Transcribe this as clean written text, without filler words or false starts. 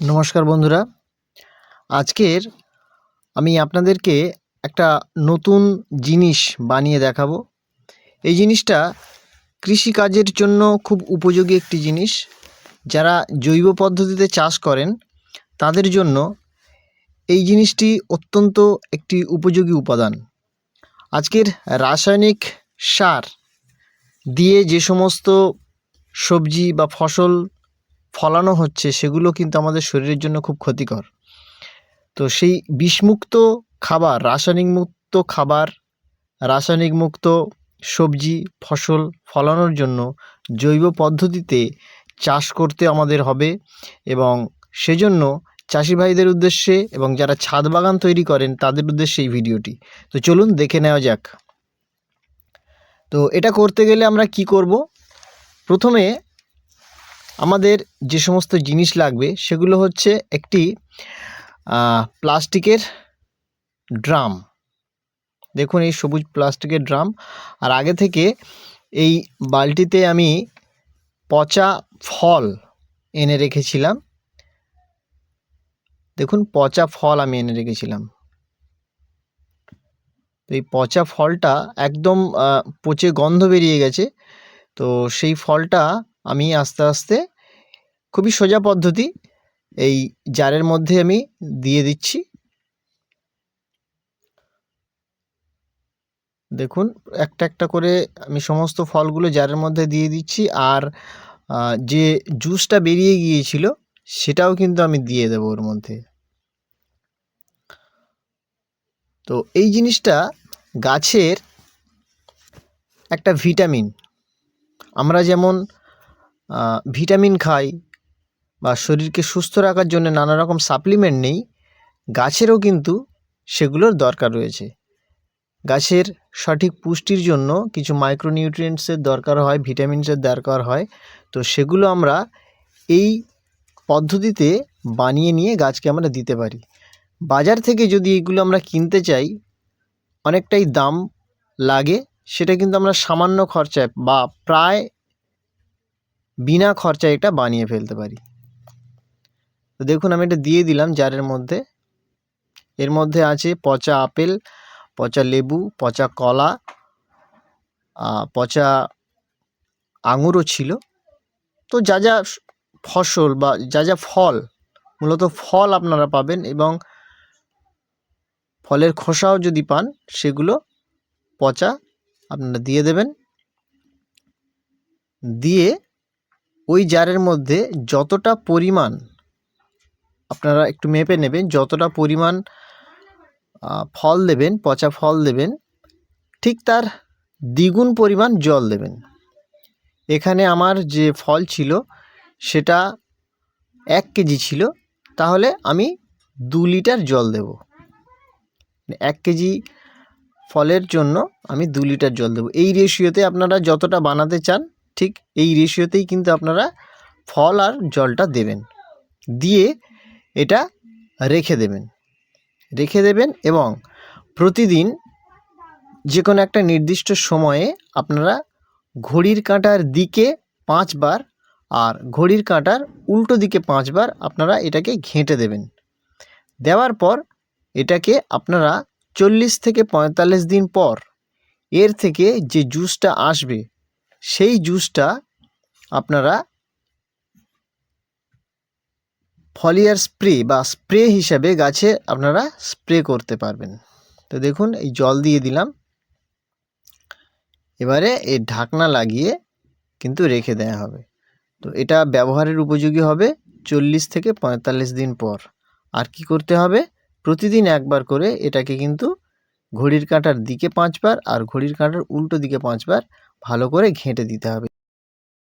নমস্কার বন্ধুরা, আজকের আমি আপনাদেরকে একটা নতুন জিনিস বানিয়ে দেখাবো। এই জিনিসটা কৃষিকাজের জন্য খুব উপযোগী একটি জিনিস। যারা জৈব পদ্ধতিতে চাষ করেন তাদের জন্য এই জিনিসটি অত্যন্ত একটি উপযোগী উপাদান। আজকের রাসায়নিক সার দিয়ে যে সমস্ত সবজি বা ফসল ফলানো হচ্ছে সেগুলো কিন্তু আমাদের শরীরের জন্য খুব ক্ষতিকর। তো সেই বিষমুক্ত খাবার, রাসায়নিক মুক্ত সবজি ফসল ফলানোর জন্য জৈব পদ্ধতিতে চাষ করতে আমাদের হবে এবং সেজন্য চাষি ভাইদের উদ্দেশ্যে এবং যারা ছাদ বাগান তৈরি করেন তাদের উদ্দেশ্যে এই ভিডিওটি। তো চলুন দেখে নেওয়া যাক। তো এটা করতে গেলে আমরা কি করব? প্রথমে আমাদের যে সমস্ত জিনিস লাগবে সেগুলো হচ্ছে একটি প্লাস্টিকের ড্রাম। দেখুন এই সবুজ প্লাস্টিকের ড্রাম, আর আগে থেকে এই বালতিতে আমি পচা ফল এনে রেখেছিলাম। দেখুন পচা ফল আমি এনে রেখেছিলাম। তো এই পচা ফলটা একদম পচে গন্ধ বেরিয়ে গেছে। তো সেই ফলটা আমি আস্তে আস্তে, খুবই সোজা পদ্ধতি, এই জারের মধ্যে আমি দিয়ে দিচ্ছি। দেখুন একটা একটা করে আমি সমস্ত ফলগুলো জারের মধ্যে দিয়ে দিচ্ছি, আর যে জুসটা বেরিয়ে গিয়েছিল সেটাও কিন্তু আমি দিয়ে দেবো ওর মধ্যে। তো এই জিনিসটা গাছের একটা ভিটামিন। আমরা যেমন ভিটামিন খাই বা শরীরকে সুস্থ রাখার জন্য নানা রকম সাপ্লিমেন্ট নেই, গাছেরও কিন্তু সেগুলোর দরকার রয়েছে। গাছের সঠিক পুষ্টির জন্য কিছু মাইক্রোনিউট্রিয়েন্টসের দরকার হয়, ভিটামিনসের দরকার হয়। তো সেগুলো আমরা এই পদ্ধতিতে বানিয়ে নিয়ে গাছকে আমরা দিতে পারি। বাজার থেকে যদি এগুলো আমরা কিনতে চাই অনেকটাই দাম লাগে, সেটা কিন্তু আমরা সামান্য খরচায় বা প্রায় বিনা খরচায় এটা বানিয়ে ফেলতে পারি। তো দেখুন আমি এটা দিয়ে দিলাম জারের মধ্যে। এর মধ্যে আছে পচা আপেল, পচা লেবু, পচা কলা, পচা আঙুরও ছিল। তো যা যা ফসল বা যা ফল, মূলত ফল আপনারা পাবেন এবং ফলের খোসাও যদি পান সেগুলো পচা আপনারা দিয়ে দেবেন। দিয়ে ওই জারের মধ্যে যতটা পরিমাণ, আপনারা একটু মেপে নেবেন, যতটা পরিমাণ ফল দেবেন, পচা ফল দেবেন, ঠিক তার দ্বিগুণ পরিমাণ জল দেবেন। এখানে আমার যে ফল ছিল সেটা 1 কেজি ছিল, তাহলে আমি 2 লিটার জল দেব। 1 কেজি ফলের জন্য আমি 2 লিটার জল দেব। এই রেশিওতে আপনারা যতটা বানাতে চান ঠিক এই রেশিওতেই কিন্তু আপনারা ফল আর জলটা দেবেন। দিয়ে এটা রেখে দেবেন এবং প্রতিদিন যে কোনো একটা নির্দিষ্ট সময়ে আপনারা ঘড়ির কাঁটার দিকে 5 বার আর ঘড়ির কাঁটার উল্টো দিকে 5 বার আপনারা এটাকে ঘেঁটে দেবেন। দেওয়ার পর এটাকে আপনারা 40 থেকে 45 দিন পর এর থেকে যে জুসটা আসবে সেই জুসটা আপনারা ফলিয়ার স্প্রে বা স্প্রে হিসাবে গাছে আপনারা স্প্রে করতে পারবেন। তো দেখুন এই জল দিয়ে দিলাম। এবারে এই ঢাকনা লাগিয়ে কিন্তু রেখে দেওয়া হবে। তো এটা ব্যবহারের উপযোগী হবে 40 থেকে 45 দিন পর। আর কি করতে হবে? প্রতিদিন একবার করে এটাকে কিন্তু ঘড়ির কাঁটার দিকে 5 বার আর ঘড়ির কাঁটার উল্টো দিকে 5 বার ভালো করে ঘেঁটে দিতে হবে।